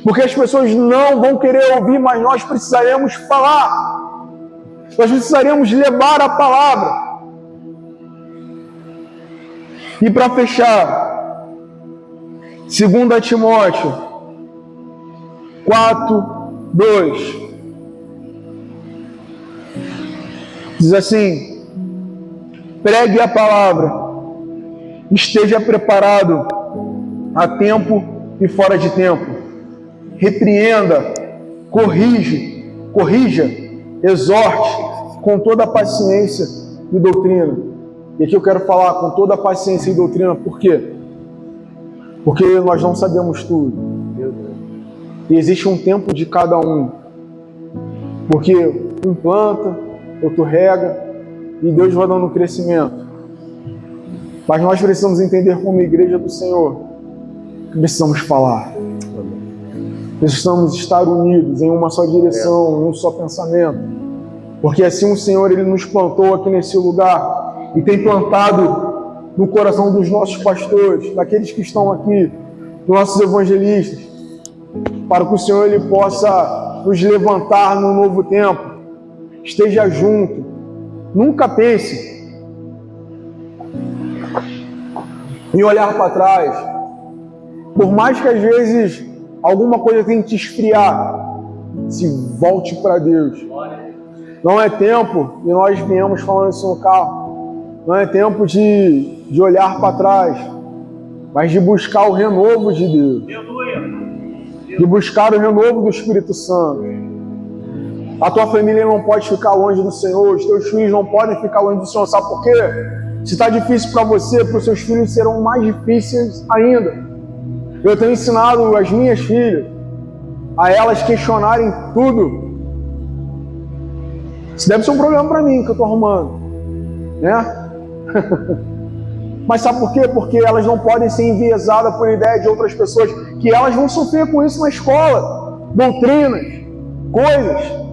porque as pessoas não vão querer ouvir, mas nós precisaremos falar. Nós precisaremos levar a palavra. E para fechar, 2 Timóteo 4:2 diz assim: pregue a palavra, esteja preparado a tempo e fora de tempo, repreenda, corrija, exorte com toda a paciência e doutrina. E aqui eu quero falar com toda a paciência e doutrina, por quê? Porque nós não sabemos tudo. E existe um tempo de cada um. Porque um planta, outro rega, e Deus vai dando crescimento. Mas nós precisamos entender como igreja do Senhor que precisamos falar. Precisamos estar unidos em uma só direção, em um só pensamento. Porque assim o Senhor ele nos plantou aqui nesse lugar e tem plantado no coração dos nossos pastores, daqueles que estão aqui, dos nossos evangelistas, para que o Senhor ele possa nos levantar num novo tempo. Esteja junto. Nunca pense em olhar para trás. Por mais que às vezes alguma coisa tenha que te esfriar, se volte para Deus. Não é tempo, e nós viemos falando isso no carro, não é tempo de olhar para trás, mas de buscar o renovo de Deus. De buscar o renovo do Espírito Santo. A tua família não pode ficar longe do Senhor, os teus filhos não podem ficar longe do Senhor. Sabe por quê? Se está difícil para você, para os seus filhos serão mais difíceis ainda. Eu tenho ensinado as minhas filhas a elas questionarem tudo. Isso deve ser um problema para mim que eu estou arrumando, né? Mas sabe por quê? Porque elas não podem ser enviesadas por ideia de outras pessoas, que elas vão sofrer com isso na escola, doutrinas, coisas.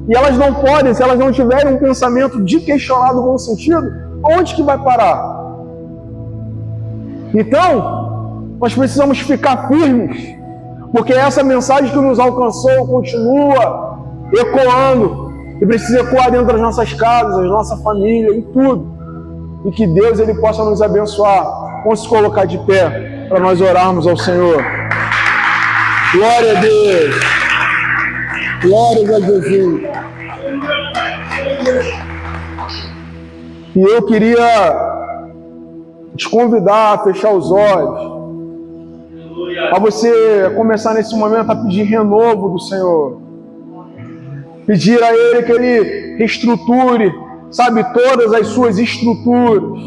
E elas não podem, se elas não tiverem um pensamento de questionar do bom sentido, onde que vai parar? Então, nós precisamos ficar firmes, porque essa mensagem que nos alcançou continua ecoando, e precisa ecoar dentro das nossas casas, da nossa família, em tudo. E que Deus ele possa nos abençoar. Vamos se colocar de pé para nós orarmos ao Senhor. Glória a Deus. Glória a Jesus. E eu queria te convidar a fechar os olhos, a você começar nesse momento a pedir renovo do Senhor. Pedir a Ele que Ele reestruture, sabe, todas as suas estruturas.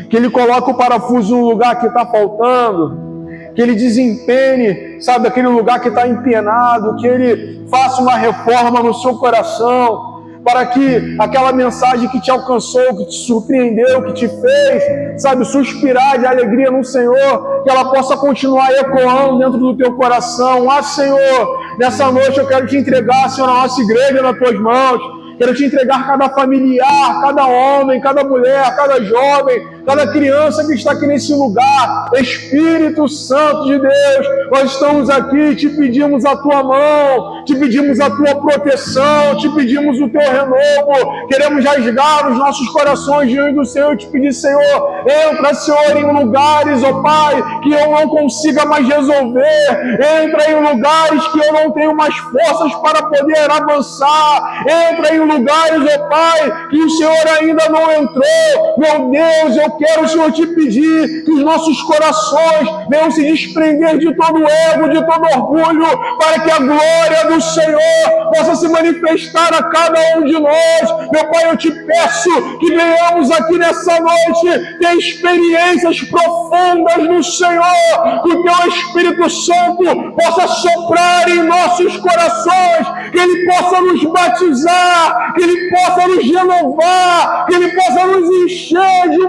Que Ele coloque o parafuso no lugar que está faltando. Que Ele desempenhe, sabe, aquele lugar que está empenado. Que Ele faça uma reforma no seu coração. Para que aquela mensagem que te alcançou, que te surpreendeu, que te fez, sabe, suspirar de alegria no Senhor, que ela possa continuar ecoando dentro do teu coração. Ah, Senhor, nessa noite eu quero te entregar, Senhor, a nossa igreja nas tuas mãos. Quero te entregar cada familiar, cada homem, cada mulher, cada jovem, cada criança que está aqui nesse lugar. Espírito Santo de Deus, nós estamos aqui, te pedimos a tua mão, te pedimos a tua proteção, te pedimos o teu renovo, queremos rasgar os nossos corações diante do Senhor e te pedir, Senhor, entra, Senhor, em lugares, ó Pai, que eu não consiga mais resolver, entra em lugares que eu não tenho mais forças para poder avançar, entra em lugares, ó Pai, que o Senhor ainda não entrou. Meu Deus, eu quero, Senhor, te pedir que os nossos corações venham se desprender de todo ego, de todo orgulho, para que a glória do Senhor possa se manifestar a cada um de nós. Meu Pai, eu te peço que venhamos aqui nessa noite ter experiências profundas no Senhor, que o teu Espírito Santo possa soprar em nossos corações, que ele possa nos batizar, que ele possa nos renovar, que ele possa nos encher de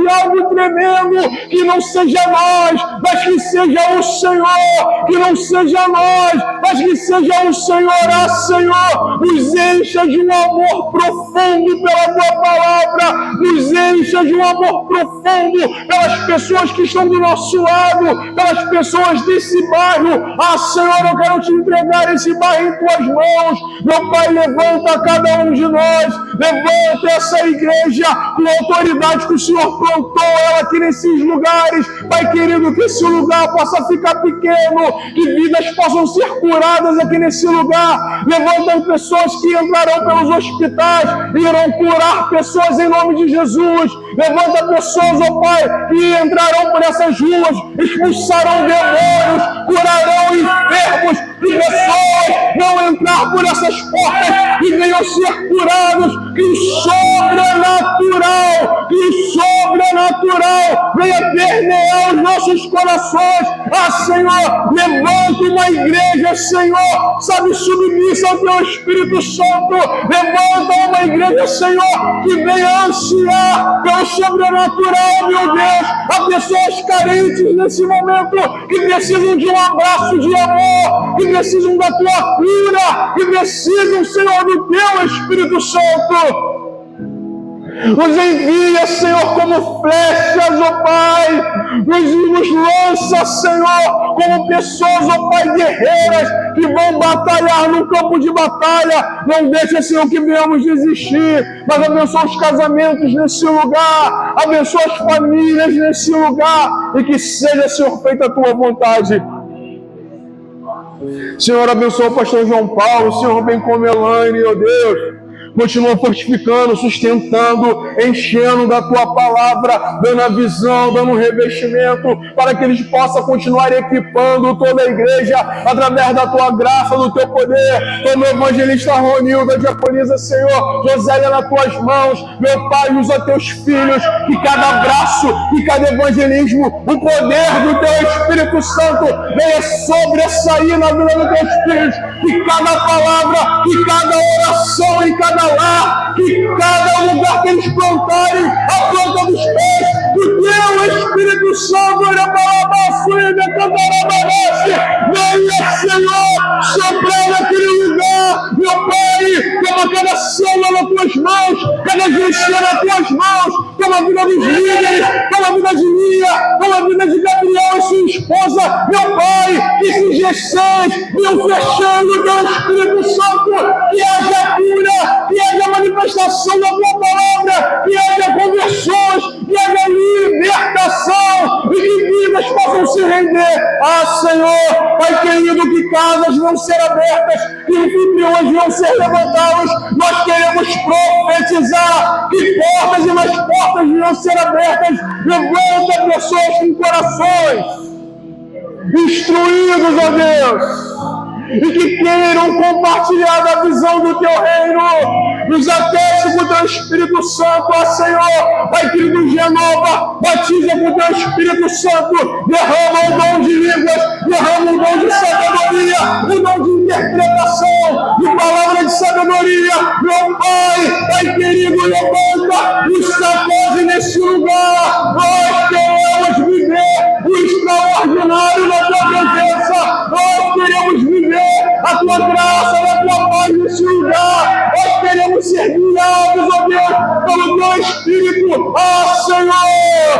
algo tremendo, que não seja nós, mas que seja o Senhor, que não seja nós, mas que seja o Senhor. Ah, Senhor, nos encha de um amor profundo pela tua palavra, nos encha de um amor profundo pelas pessoas que estão do nosso lado, pelas pessoas desse bairro. Ah, Senhor, eu quero te entregar esse bairro em tuas mãos. Meu Pai, levanta cada um de nós, levanta essa igreja com a autoridade que o Senhor plantou ela aqui nesses lugares. Pai querido, que esse lugar possa ficar pequeno, que vidas possam ser curadas aqui nesse lugar. Levanta pessoas que entrarão pelos hospitais e irão curar pessoas em nome de Jesus. Levanta pessoas, ó Pai, que entrarão por essas ruas, expulsarão demônios, curarão enfermos, e pessoas vão entrar por essas portas e venham ser curados. Que o sobrenatural venha permear os nossos corações. Ah, Senhor, levanta uma igreja, Senhor, sabe, submissa ao teu Espírito Santo. Levanta uma igreja, Senhor, que venha ansiar pelo sobrenatural, meu Deus. Há pessoas carentes nesse momento que precisam de um abraço de amor, que precisam da tua cura, que precisam, Senhor, do teu Espírito Santo. Nos envia, Senhor, como flechas, ó Pai. Nos lança, Senhor, como pessoas, ó Pai, guerreiras, que vão batalhar no campo de batalha. Não deixa, Senhor, que venhamos desistir, mas abençoa os casamentos nesse lugar, abençoa as famílias nesse lugar, e que seja, Senhor, feita a tua vontade. Senhor, abençoa o pastor João Paulo, Senhor, bem como Elaine, ó Deus. Continua fortificando, sustentando, enchendo da tua palavra, dando a visão, dando um revestimento, para que eles possam continuar equipando toda a igreja através da tua graça, do teu poder. Toma o evangelista Ronildo, a diaconisa, Senhor, Josélia, nas tuas mãos. Meu Pai, usa teus filhos, que cada abraço, que cada evangelismo, o poder do teu Espírito Santo venha sobressair na vida dos teus filhos, que cada palavra, que cada oração e cada lar, que cada lugar que eles plantarem, a planta dos pés, o teu Espírito Santo, olha para a bacia, venha, Senhor, soprar naquele lugar, meu Pai, toma cada célula nas tuas mãos, cada gente nas tuas mãos, toma a vida dos líderes, toma a vida de Lia, toma a vida de Gabriel e sua esposa, meu Pai, que esses G6 venham fechando o teu Espírito Santo, que haja cura, que haja manifestação da tua palavra, que haja conversões, que haja libertação, e que vidas possam se render. Ah, Senhor, Pai querido, que casas vão ser abertas, que anfitriões vão ser levantados. Nós queremos profetizar que portas e mais portas vão ser abertas. Levanta pessoas com corações instruídos, ó Deus, e que queiram compartilhar da visão do teu reino. Nos aquece com o teu Espírito Santo, ó Senhor. Pai querido, renova, batiza com o teu Espírito Santo, derrama o dom de línguas, derrama o dom de sabedoria, o dom de interpretação, de palavra de sabedoria. Meu Pai querido, levanta e sacode nesse lugar. Nós queremos viver o extraordinário na tua presença. Nós queremos viver a tua graça, a tua paz nesse lugar. Nós queremos ser guiados, ó Deus, pelo teu Espírito. Senhor!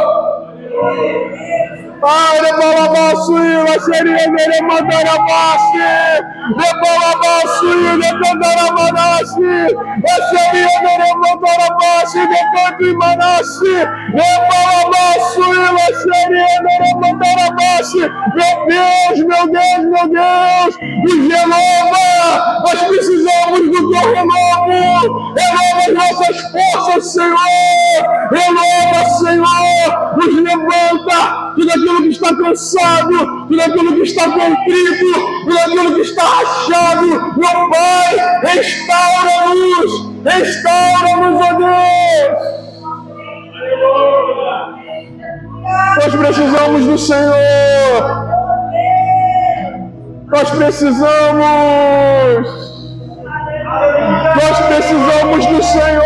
Rebalabaçuíla, xeriendere, mandarabassi. Rebalabaçuíla, candarabanasse. Xeriendere, mandarabassi, decanto e manassi. Rebalabaçuíla, xeriendere, mandarabassi. Meu Deus, meu Deus, meu Deus. Nos renova. Nós precisamos do teu renovo. Renova as nossas forças, Senhor. Renova, Senhor. Nos levanta. Tudo aquilo que está cansado, tudo aquilo que está contrito, tudo aquilo que está rachado, meu Pai, restaura-nos, ó Deus. Nós precisamos do Senhor, nós precisamos do Senhor,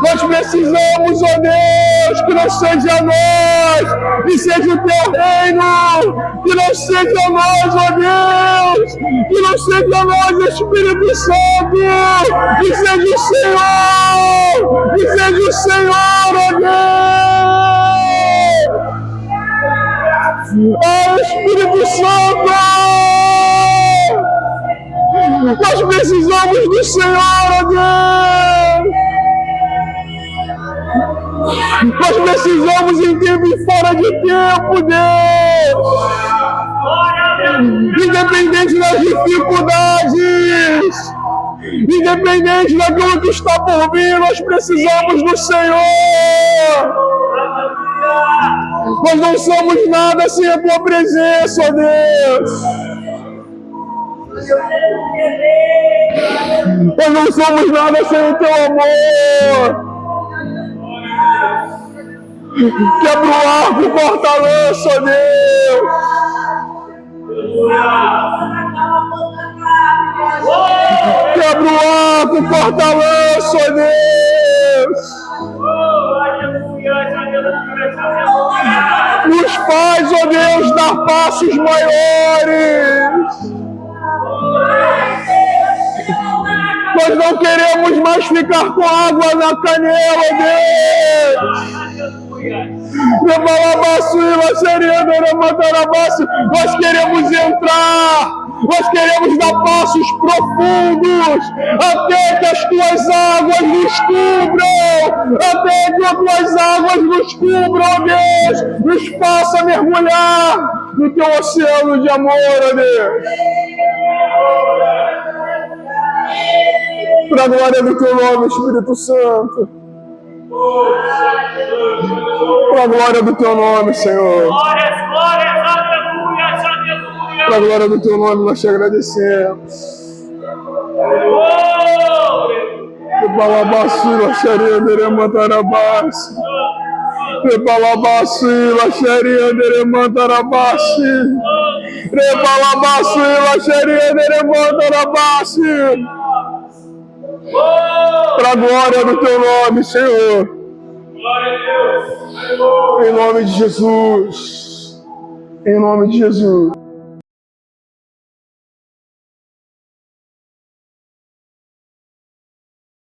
nós precisamos, ó Deus, que não seja nós, que seja o teu reino, que não seja nós, ó Deus, que não seja nós, Espírito Santo, que seja o Senhor, ó Deus. Espírito Santo, nós precisamos do Senhor, ó Deus. Nós precisamos em tempo e fora de tempo, Deus. Independente das dificuldades, independente daquilo que está por vir, nós precisamos do Senhor. Nós não somos nada sem a tua presença, ó Deus. Nós não somos nada sem o teu amor. Quebra o arco, corta a lança, ó Deus. Quebra o arco, corta a lança, ó Deus. Nos faz, ó Deus, dar passos maiores. Nós não queremos mais ficar com água na canela, ó Deus. Nós queremos entrar, nós queremos dar passos profundos, até que as tuas águas nos cubram, até que as tuas águas nos cubram, ó Deus, nos faça mergulhar no teu oceano de amor, ó Deus. Para a glória do teu nome, Espírito Santo. Para a glória do teu nome, Senhor. Para a glória do teu nome, nós te agradecemos. Para a glória do teu nome, Senhor. Em nome de Jesus. Em nome de Jesus.